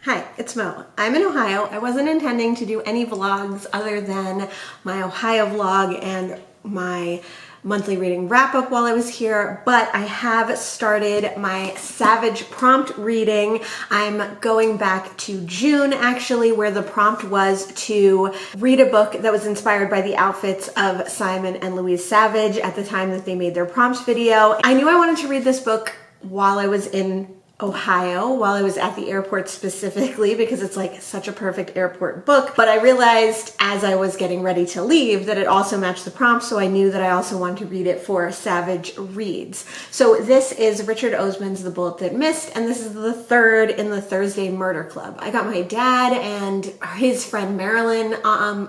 Hi, it's Mo. I'm in Ohio. I wasn't intending to do any vlogs other than my Ohio vlog and my monthly reading wrap-up while I was here, but I have started my Savidge prompt reading. I'm going back to June, actually, where the prompt was to read a book that was inspired by the outfits of Simon and Louise Savidge at the time that they made their prompts video. I knew I wanted to read this book while I was in Ohio, while I was at the airport specifically, because it's like such a perfect airport book. But I realized as I was getting ready to leave that it also matched the prompt, so I knew that I also wanted to read it for Savidge Reads. So this is Richard Osman's The Bullet That Missed, and this is the third in the Thursday Murder Club. I got my dad and his friend Marilyn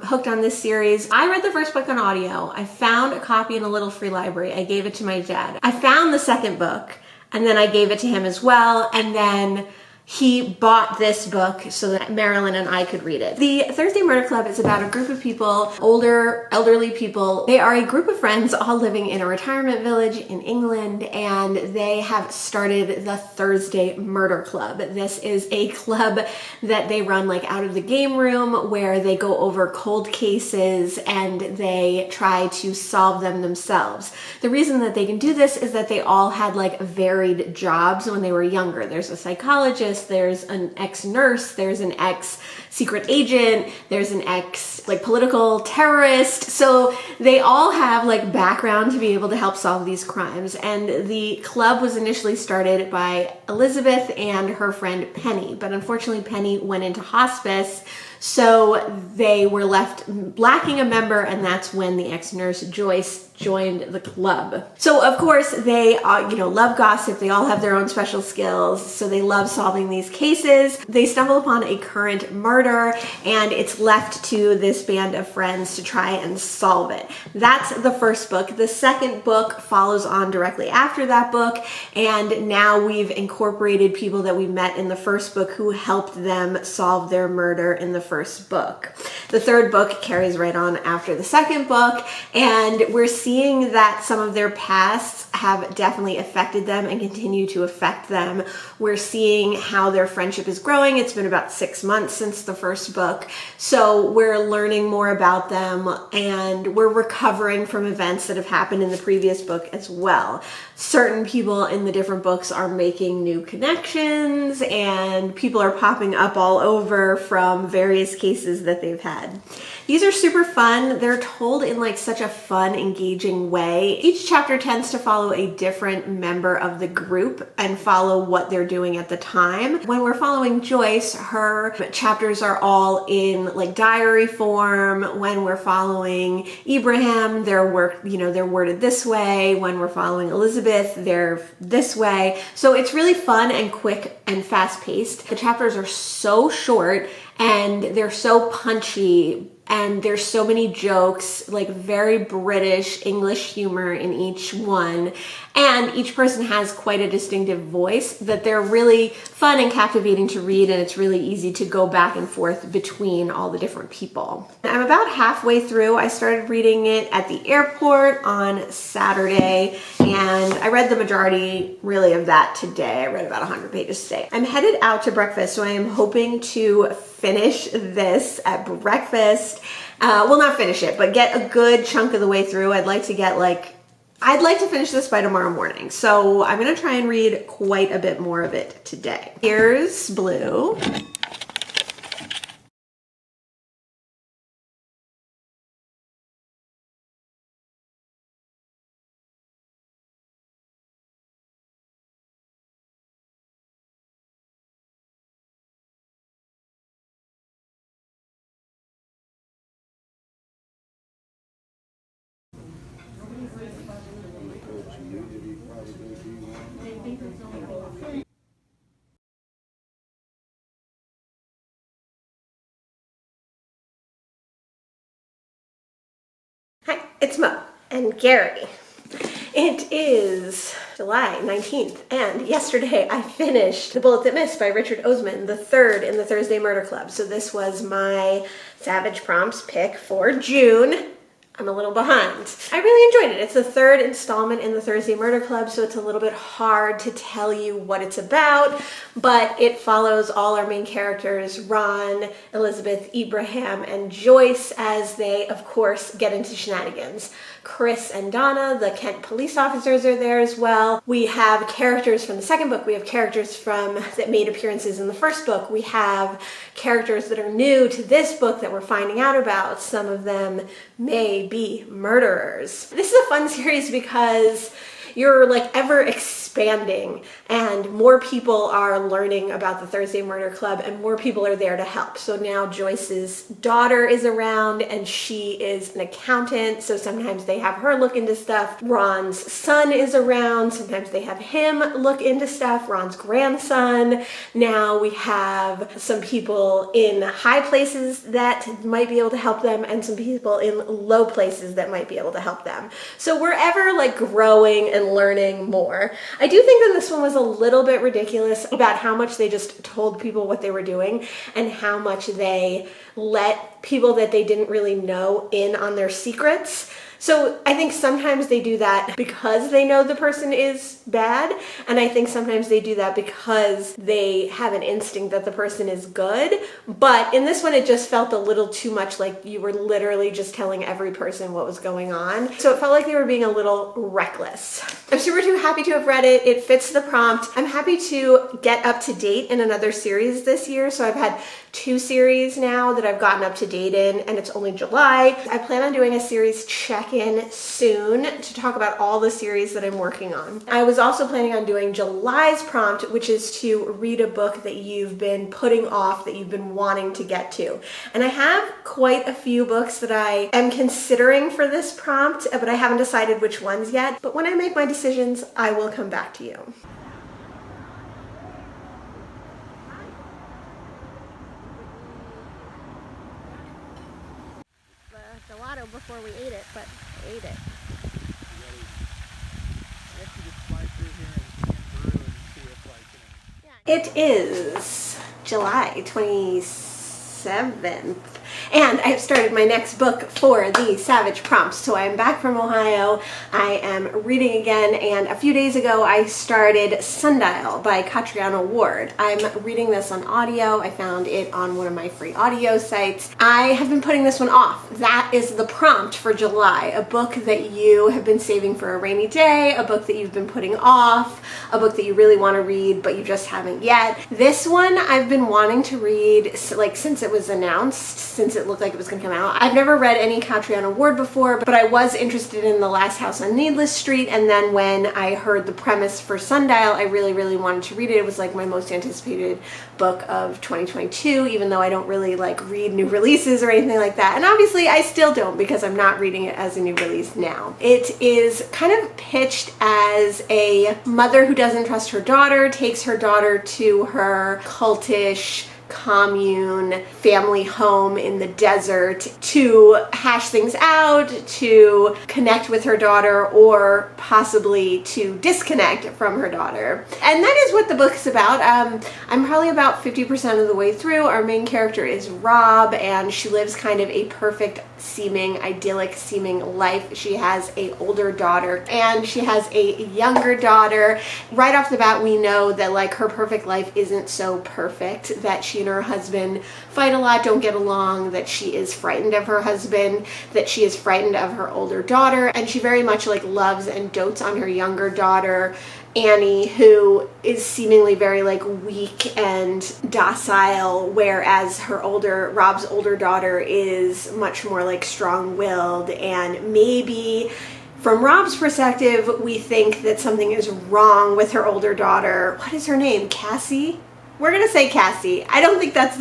hooked on this series. I read the first book on audio. I found a copy in a little free library. I gave it to my dad. I found the second book, and then I gave it to him as well, and then he bought this book so that Marilyn and I could read it. The Thursday Murder Club is about a group of people, older, elderly people. They are a group of friends all living in a retirement village in England, and they have started the Thursday Murder Club. This is a club that they run like out of the game room, where they go over cold cases and they try to solve them themselves. The reason that they can do this is that they all had like varied jobs when they were younger. There's a psychologist, there's an ex-nurse, there's an ex-secret agent, there's an ex-political terrorist. So they all have like background to be able to help solve these crimes. And the club was initially started by Elizabeth and her friend Penny, but unfortunately Penny went into hospice, so they were left lacking a member, and that's when the ex-nurse Joyce joined the club. So of course they love gossip. They all have their own special skills, so they love solving these cases. They stumble upon a current murder, and it's left to this band of friends to try and solve it. That's the first book. The second book follows on directly after that book, and now we've incorporated people that we met in the first book who helped them solve their murder in the first book. The third book carries right on after the second book, and we're seeing that some of their pasts have definitely affected them and continue to affect them. We're seeing how their friendship is growing. It's been about 6 months since the first book, so we're learning more about them, and we're recovering from events that have happened in the previous book as well. Certain people in the different books are making new connections, and people are popping up all over from various cases that they've had. These are super fun. They're told in like such a fun, engaging way. Each chapter tends to follow a different member of the group and follow what they're doing at the time. When we're following Joyce, her chapters are all in like diary form. When we're following Ibrahim, they're worded this way. When we're following Elizabeth, they're this way. So it's really fun and quick and fast-paced. The chapters are so short and they're so punchy, and there's so many jokes, like very British English humor in each one. And each person has quite a distinctive voice that they're really fun and captivating to read, and it's really easy to go back and forth between all the different people. I'm about halfway through. I started reading it at the airport on Saturday, and I read the majority really of that today. I read about 100 pages today. I'm headed out to breakfast, so I am hoping to finish this at breakfast. Well, not finish it, but get a good chunk of the way through. I'd like to finish this by tomorrow morning. So I'm gonna try and read quite a bit more of it today. Here's Blue. Hi, it's Mo and Gary. It is July 19th, and yesterday I finished The Bullet That Missed by Richard Osman, the third in the Thursday Murder Club. So this was my Savidge Prompts pick for June. I'm a little behind. I really enjoyed it. It's the third installment in the Thursday Murder Club, so it's a little bit hard to tell you what it's about, but it follows all our main characters, Ron, Elizabeth, Ibrahim, and Joyce, as they, of course, get into shenanigans. Chris and Donna, the Kent police officers, are there as well. We have characters from the second book. We have characters that made appearances in the first book. We have characters that are new to this book that we're finding out about. Some of them may be murderers. This is a fun series because you're like ever expanding and more people are learning about the Thursday Murder Club and more people are there to help. So now Joyce's daughter is around and she is an accountant, so sometimes they have her look into stuff. Ron's son is around, sometimes they have him look into stuff. Ron's grandson. Now we have some people in high places that might be able to help them and some people in low places that might be able to help them. So we're ever like growing and learning more. I do think that this one was a little bit ridiculous about how much they just told people what they were doing and how much they let people that they didn't really know in on their secrets. So I think sometimes they do that because they know the person is bad, and I think sometimes they do that because they have an instinct that the person is good. But in this one, it just felt a little too much like you were literally just telling every person what was going on. So it felt like they were being a little reckless. I'm super too happy to have read it. It fits the prompt. I'm happy to get up to date in another series this year. So I've had 2 series now that I've gotten up to date in, and it's only July. I plan on doing a series check-in soon to talk about all the series that I'm working on. I was also planning on doing July's prompt, which is to read a book that you've been putting off, that you've been wanting to get to. And I have quite a few books that I am considering for this prompt, but I haven't decided which ones yet. But when I make my decisions, I will come back to you. Gelato before we ate it, but I ate it. It is July 27th. And I have started my next book for the Savidge Prompts. So I am back from Ohio. I am reading again, and a few days ago I started Sundial by Catriona Ward. I'm reading this on audio. I found it on one of my free audio sites. I have been putting this one off. That is the prompt for July, a book that you have been saving for a rainy day, a book that you've been putting off, a book that you really want to read but you just haven't yet. This one I've been wanting to read like since it was announced, since it looked like it was going to come out. I've never read any Catriona Ward before, but I was interested in The Last House on Needless Street, and then when I heard the premise for Sundial, I really, really wanted to read it. It was like my most anticipated book of 2022, even though I don't really like read new releases or anything like that. And obviously I still don't, because I'm not reading it as a new release now. It is kind of pitched as a mother who doesn't trust her daughter, takes her daughter to her cultish commune family home in the desert to hash things out, to connect with her daughter, or possibly to disconnect from her daughter. And that is what the book's about. I'm probably about 50% of the way through. Our main character is Rob, and she lives kind of a perfect seeming, idyllic seeming life. She has a older daughter and she has a younger daughter. Right off the bat, we know that like her perfect life isn't so perfect, that she and her husband fight a lot, don't get along, that she is frightened of her husband, that she is frightened of her older daughter, and she very much like loves and dotes on her younger daughter, Annie, who is seemingly very like weak and docile, whereas Rob's older daughter is much more like strong-willed, and maybe from Rob's perspective, we think that something is wrong with her older daughter. What is her name? Cassie? We're gonna say Cassie. I don't think that's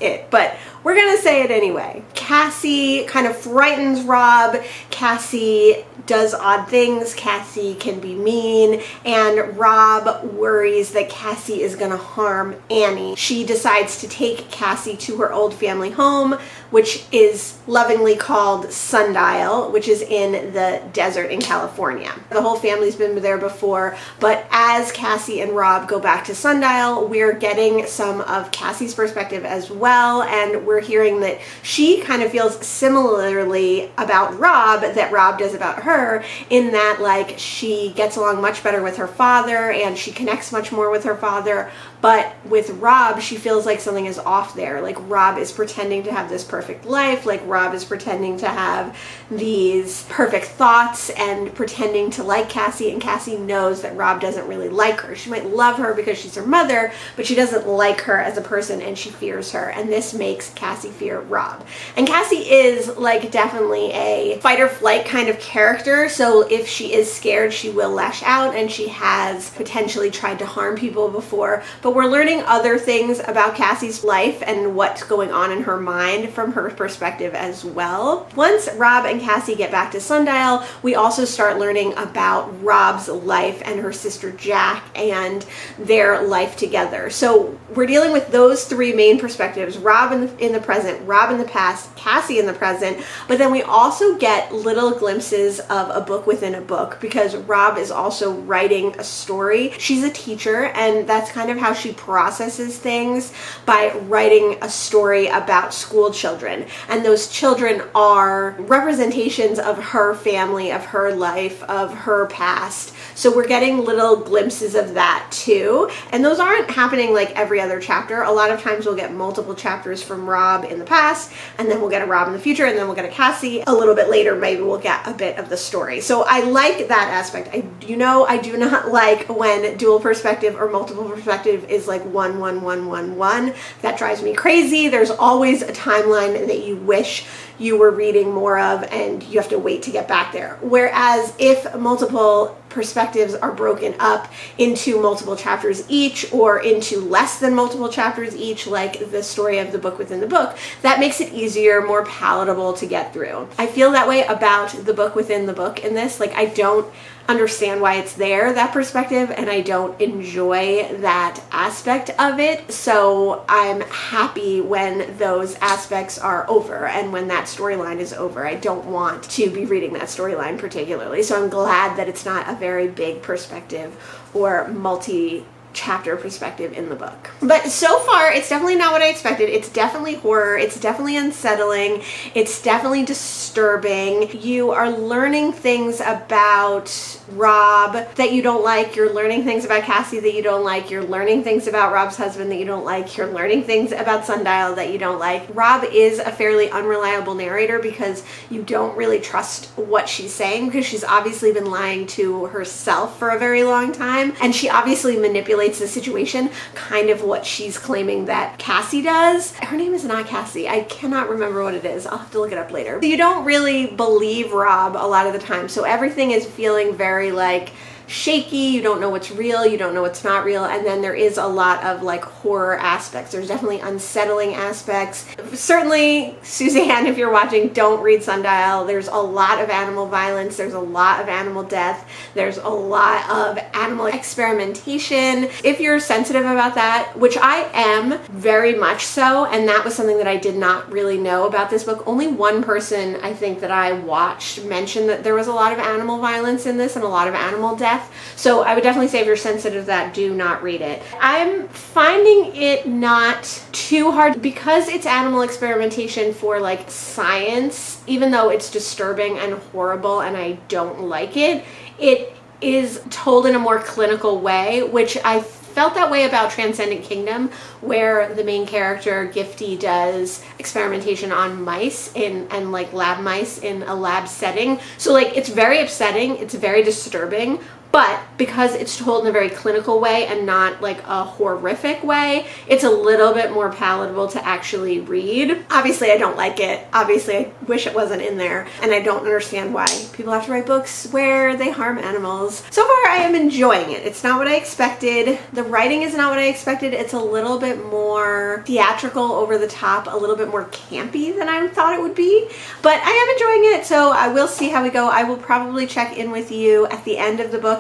it, but we're gonna say it anyway. Cassie kind of frightens Rob. Cassie does odd things. Cassie can be mean, and Rob worries that Cassie is gonna harm Annie. She decides to take Cassie to her old family home, which is lovingly called Sundial, which is in the desert in California. The whole family's been there before, but as Cassie and Rob go back to Sundial, we're getting some of Cassie's perspective as well, and we're hearing that she kind of feels similarly about Rob that Rob does about her, in that like she gets along much better with her father and she connects much more with her father. But with Rob, she feels like something is off there. Like Rob is pretending to have this perfect life. Like Rob is pretending to have these perfect thoughts and pretending to like Cassie. And Cassie knows that Rob doesn't really like her. She might love her because she's her mother, but she doesn't like her as a person and she fears her. And this makes Cassie fear Rob. And Cassie is like definitely a fight or flight kind of character. So if she is scared, she will lash out, and she has potentially tried to harm people before. But we're learning other things about Cassie's life and what's going on in her mind from her perspective as well. Once Rob and Cassie get back to Sundial, we also start learning about Rob's life and her sister Jack and their life together. So we're dealing with those three main perspectives: Rob in the present, Rob in the past, Cassie in the present. But then we also get little glimpses of a book within a book, because Rob is also writing a story. She's a teacher, and that's kind of how she processes things, by writing a story about school children. And those children are representations of her family, of her life, of her past. So we're getting little glimpses of that too. And those aren't happening like every other chapter. A lot of times we'll get multiple chapters from Rob in the past, and then we'll get a Rob in the future, and then we'll get a Cassie a little bit later. Maybe we'll get a bit of the story. So I like that aspect. I do not like when dual perspective or multiple perspective is like 1, 1, 1, 1, 1. That drives me crazy. There's always a timeline that you wish you were reading more of, and you have to wait to get back there. Whereas if multiple perspectives are broken up into multiple chapters each, or into less than multiple chapters each, like the story of the book within the book, that makes it easier, more palatable to get through. I feel that way about the book within the book in this. Like, I don't understand why it's there, that perspective, and I don't enjoy that aspect of it. So I'm happy when those aspects are over and when that storyline is over. I don't want to be reading that storyline particularly. So I'm glad that it's not a very big perspective or multi-chapter perspective in the book. But so far, it's definitely not what I expected. It's definitely horror. It's definitely unsettling. It's definitely disturbing. You are learning things about Rob that you don't like. You're learning things about Cassie that you don't like. You're learning things about Rob's husband that you don't like. You're learning things about Sundial that you don't like. Rob is a fairly unreliable narrator because you don't really trust what she's saying, because she's obviously been lying to herself for a very long time, and she obviously manipulates the situation, kind of what she's claiming that Cassie does. Her name is not Cassie. I cannot remember what it is. I'll have to look it up later. You don't really believe Rob a lot of the time, so everything is feeling very like shaky. You don't know what's real, you don't know what's not real, and then there is a lot of like horror aspects. There's definitely unsettling aspects. Certainly, Suzanne, if you're watching, don't read Sundial. There's a lot of animal violence, there's a lot of animal death, there's a lot of animal experimentation. If you're sensitive about that, which I am very much so, and that was something that I did not really know about this book. Only one person I think that I watched mentioned that there was a lot of animal violence in this and a lot of animal death. So I would definitely say if you're sensitive to that, do not read it. I'm finding it not too hard because it's animal experimentation for like science. Even though it's disturbing and horrible and I don't like it, it is told in a more clinical way, which I felt that way about Transcendent Kingdom, where the main character Gifty does experimentation on mice and like lab mice in a lab setting. So like it's very upsetting, it's very disturbing, but because it's told in a very clinical way and not like a horrific way, it's a little bit more palatable to actually read. Obviously, I don't like it. Obviously, I wish it wasn't in there. And I don't understand why people have to write books where they harm animals. So far, I am enjoying it. It's not what I expected. The writing is not what I expected. It's a little bit more theatrical, over the top, a little bit more campy than I thought it would be. But I am enjoying it, so I will see how we go. I will probably check in with you at the end of the book.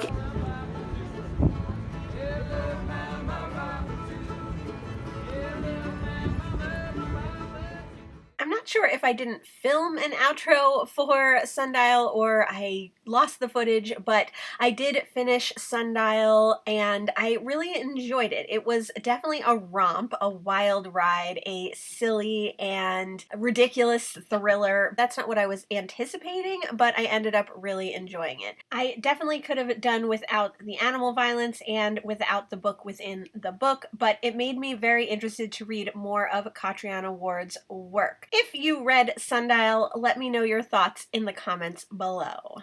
I'm not sure if if I didn't film an outro for Sundial or I lost the footage, but I did finish Sundial and I really enjoyed it. It was definitely a romp, a wild ride, a silly and ridiculous thriller. That's not what I was anticipating, but I ended up really enjoying it. I definitely could have done without the animal violence and without the book within the book, but it made me very interested to read more of Catriona Ward's work. If you read Sundial, let me know your thoughts in the comments below.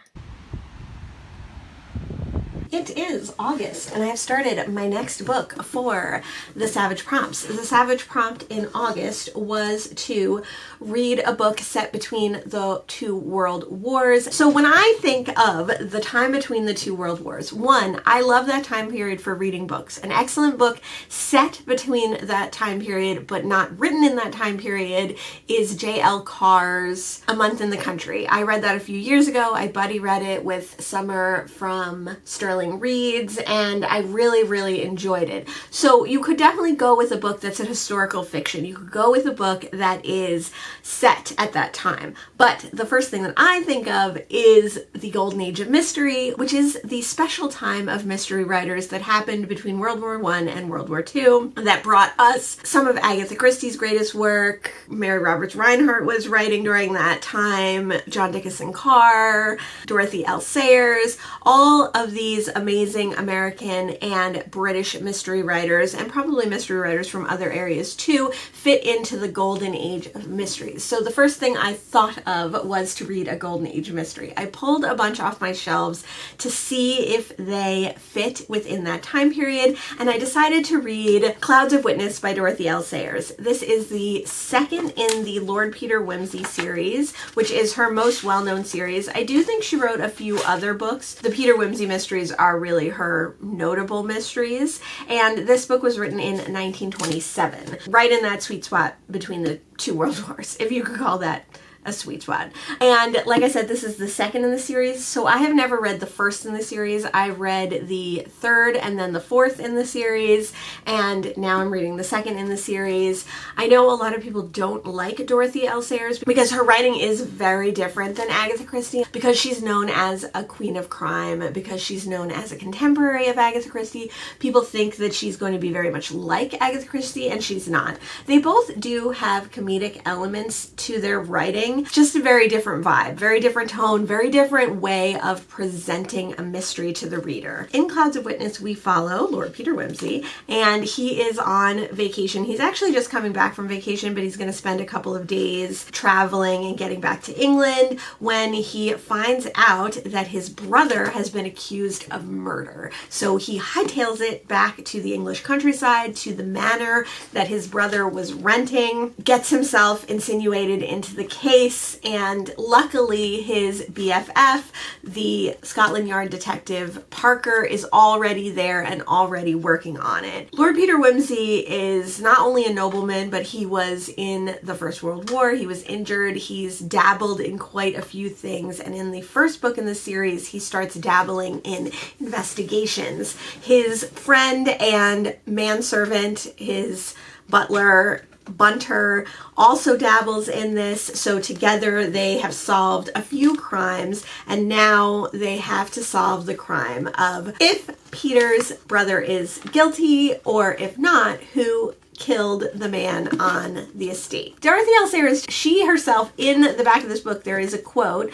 It is August, and I have started my next book for the Savidge Prompts. The Savidge Prompt in August was to read a book set between the two world wars. So when I think of the time between the two world wars, one, I love that time period for reading books. An excellent book set between that time period, but not written in that time period, is J.L. Carr's A Month in the Country. I read that a few years ago. I buddy read it with Summer from Sterling Reads, and I really enjoyed it. So you could definitely go with a book that's a historical fiction. You could go with a book that is set at that time. But the first thing that I think of is the Golden Age of Mystery, which is the special time of mystery writers that happened between World War I and World War II that brought us some of Agatha Christie's greatest work. Mary Roberts Rinehart was writing during that time, John Dickinson Carr, Dorothy L. Sayers, all of these amazing American and British mystery writers, and probably mystery writers from other areas too, fit into the golden age of mysteries. So the first thing I thought of was to read a golden age mystery. I pulled a bunch off my shelves to see if they fit within that time period, and I decided to read Clouds of Witness by Dorothy L. Sayers. This is the second in the Lord Peter Wimsey series, which is her most well-known series. I do think she wrote a few other books. The Peter Wimsey mysteries are really her notable mysteries, and this book was written in 1927, right in that sweet spot between the two world wars, if you could call that a sweet spot. And like I said, this is the second in the series, so I have never read the first in the series. I read the third and then the fourth in the series, and now I'm reading the second in the series. I know a lot of people don't like Dorothy L. Sayers because her writing is very different than Agatha Christie, because she's known as a queen of crime, because she's known as a contemporary of Agatha Christie. People think that she's going to be very much like Agatha Christie, and she's not. They both do have comedic elements to their writing, just a very different vibe, very different tone, very different way of presenting a mystery to the reader. In Clouds of Witness, we follow Lord Peter Wimsey, and he is on vacation. He's actually just coming back from vacation, but he's going to spend a couple of days traveling and getting back to England when he finds out that his brother has been accused of murder. So he hightails it back to the English countryside, to the manor that his brother was renting, gets himself insinuated into the case, and luckily his BFF, the Scotland Yard detective Parker, is already there and already working on it. Lord Peter Wimsey is not only a nobleman, but he was in the First World War. He was injured. He's dabbled in quite a few things, and in the first book in the series, he starts dabbling in investigations. His friend and manservant, his butler, Bunter, also dabbles in this, so together they have solved a few crimes, and now they have to solve the crime of if Peter's brother is guilty, or if not, who killed the man on the estate. Dorothy L. Sayers, she herself, in the back of this book, there is a quote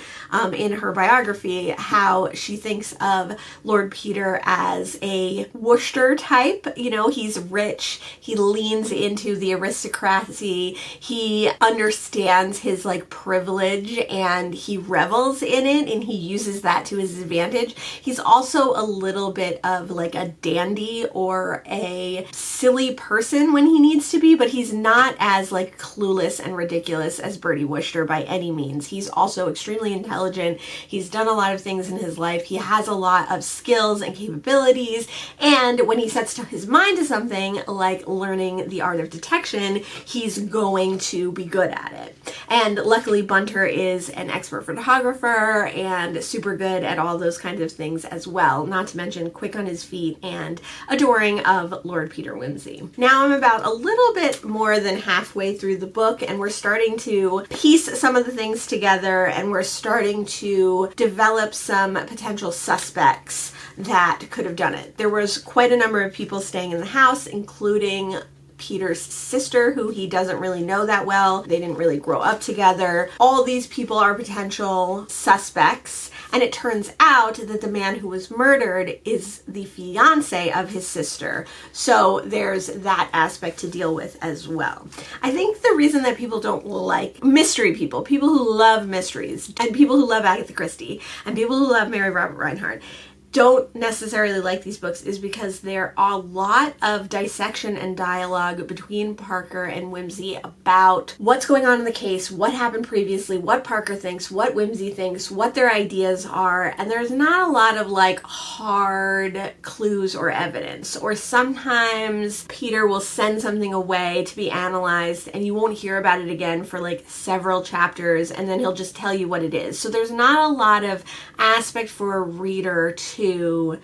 in her biography how she thinks of Lord Peter as a Worcester type. You know, he's rich, he leans into the aristocracy, he understands his like privilege and he revels in it and he uses that to his advantage. He's also a little bit of like a dandy or a silly person when he needs to be, but he's not as like clueless and ridiculous as Bertie Wooster by any means. He's also extremely intelligent. He's done a lot of things in his life. He has a lot of skills and capabilities, and when he sets his mind to something like learning the art of detection, he's going to be good at it. And luckily Bunter is an expert photographer and super good at all those kinds of things as well, not to mention quick on his feet and adoring of Lord Peter Wimsey. Now I'm about about a little bit more than halfway through the book, and we're starting to piece some of the things together, and we're starting to develop some potential suspects that could have done it. There was quite a number of people staying in the house, including Peter's sister, who he doesn't really know that well. They didn't really grow up together. All these people are potential suspects, and it turns out that the man who was murdered is the fiance of his sister. So there's that aspect to deal with as well. I think the reason that people don't like mystery people who love mysteries, and people who love Agatha Christie, and people who love Mary Robert Reinhardt, don't necessarily like these books is because there are a lot of dissection and dialogue between Parker and Whimsy about what's going on in the case, what happened previously, what Parker thinks, what Whimsy thinks, what their ideas are, and there's not a lot of like hard clues or evidence. Or sometimes Peter will send something away to be analyzed and you won't hear about it again for like several chapters, and then he'll just tell you what it is. So there's not a lot of aspect for a reader to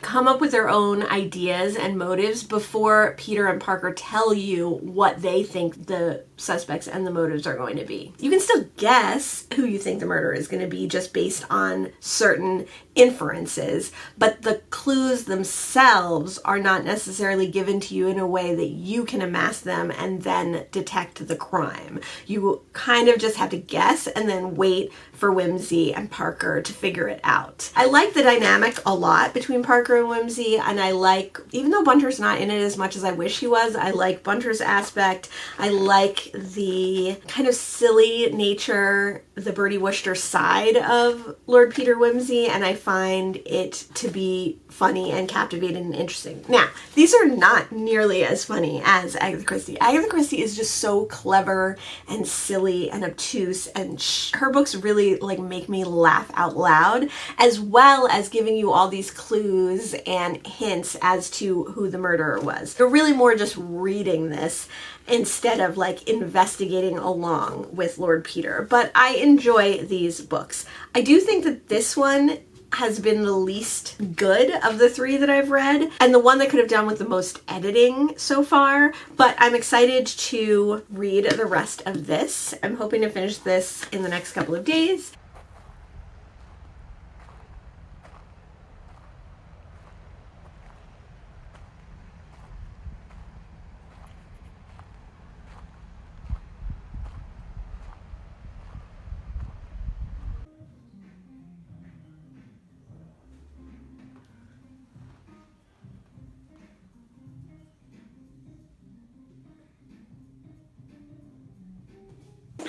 come up with their own ideas and motives before Peter and Parker tell you what they think the suspects and the motives are going to be. You can still guess who you think the murderer is going to be just based on certain inferences, but the clues themselves are not necessarily given to you in a way that you can amass them and then detect the crime. You kind of just have to guess and then wait for Whimsy and Parker to figure it out. I like the dynamic a lot between Parker and Whimsy, and I like, even though Bunter's not in it as much as I wish he was, I like Bunter's aspect. I like the kind of silly nature, the Bertie Wooster side of Lord Peter Wimsey, and I find it to be funny and captivating and interesting. Now, these are not nearly as funny as Agatha Christie. Agatha Christie is just so clever and silly and obtuse, and her books really like make me laugh out loud, as well as giving you all these clues and hints as to who the murderer was. You're really more just reading this instead of like investigating along with Lord Peter. But I enjoy these books. I do think that this one has been the least good of the three that I've read, and the one that could have done with the most editing so far, but I'm excited to read the rest of this. I'm hoping to finish this in the next couple of days.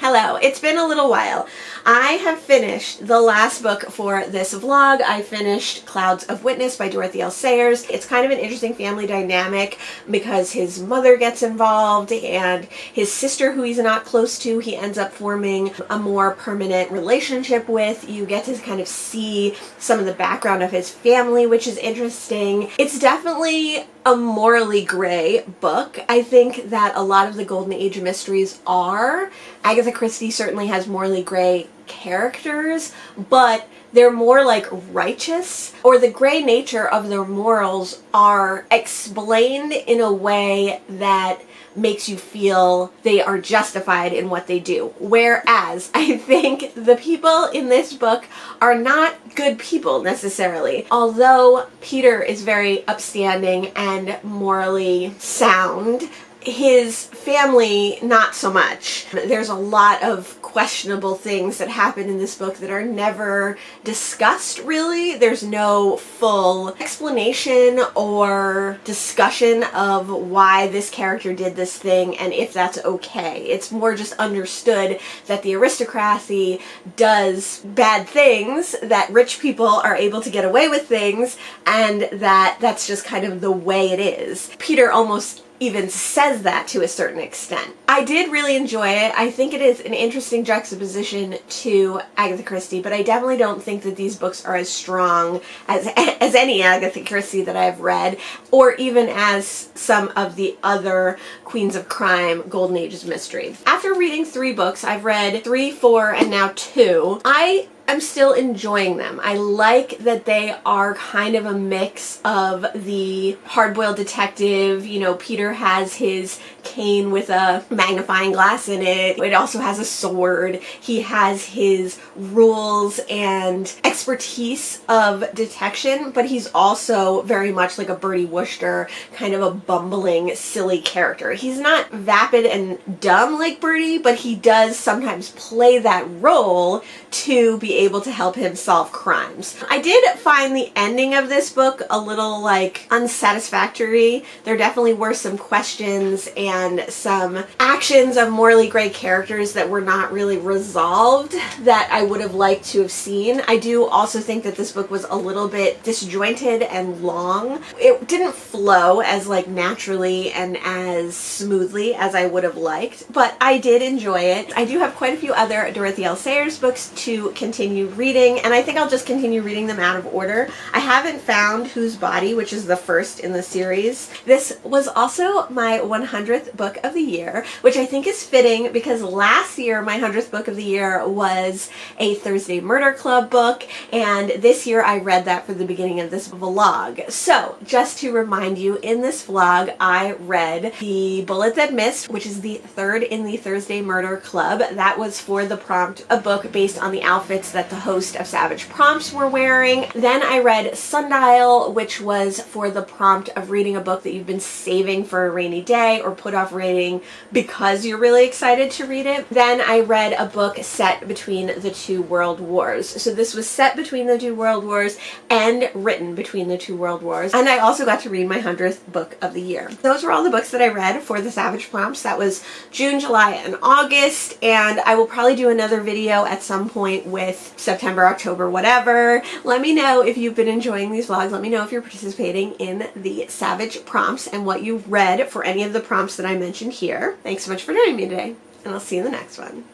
Hello, it's been a little while. I have finished the last book for this vlog. I finished Clouds of Witness by Dorothy L. Sayers. It's kind of an interesting family dynamic because his mother gets involved and his sister, who he's not close to, he ends up forming a more permanent relationship with. You get to kind of see some of the background of his family, which is interesting. It's definitely a morally gray book. I think that a lot of the Golden Age mysteries are. Agatha Christie certainly has morally gray characters, but they're more like righteous, or the gray nature of their morals are explained in a way that makes you feel they are justified in what they do. Whereas I think the people in this book are not good people necessarily. Although Peter is very upstanding and morally sound, his family not so much. There's a lot of questionable things that happen in this book that are never discussed really. There's no full explanation or discussion of why this character did this thing and if that's okay. It's more just understood that the aristocracy does bad things, that rich people are able to get away with things, and that that's just kind of the way it is. Peter almost even says that to a certain extent. I did really enjoy it. I think it is an interesting juxtaposition to Agatha Christie, but I definitely don't think that these books are as strong as any Agatha Christie that I've read, or even as some of the other Queens of Crime Golden Ages mysteries. After reading 3 books, I've read 3, 4, and now 2, I I'm still enjoying them. I like that they are kind of a mix of the hard-boiled detective, you know, Peter has his cane with a magnifying glass in it. It also has a sword. He has his rules and expertise of detection, but he's also very much like a Bertie Wooster, kind of a bumbling, silly character. He's not vapid and dumb like Bertie, but he does sometimes play that role to be able to help him solve crimes. I did find the ending of this book a little like unsatisfactory. There definitely were some questions and some actions of morally gray characters that were not really resolved that I would have liked to have seen. I do also think that this book was a little bit disjointed and long. It didn't flow as like naturally and as smoothly as I would have liked, but I did enjoy it. I do have quite a few other Dorothy L. Sayers books to continue reading, and I think I'll just continue reading them out of order. I haven't found Whose Body, which is the first in the series. This was also my 100th book of the year, which I think is fitting because last year my 100th book of the year was a Thursday Murder Club book, and this year I read that for the beginning of this vlog. So just to remind you, in this vlog I read The Bullet That Missed, which is the third in the Thursday Murder Club. That was for the prompt, a book based on the outfits that the host of Savidge Prompts were wearing. Then I read Sundial, which was for the prompt of reading a book that you've been saving for a rainy day or put off reading because you're really excited to read it. Then I read a book set between the two world wars. So this was set between the two world wars and written between the two world wars. And I also got to read my 100th book of the year. Those were all the books that I read for the Savidge Prompts. That was June, July, and August, and I will probably do another video at some point with September, October, whatever. Let me know if you've been enjoying these vlogs. Let me know if you're participating in the Savidge Prompts and what you read for any of the prompts that I mentioned here. Thanks so much for joining me today, and I'll see you in the next one.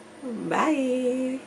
Bye!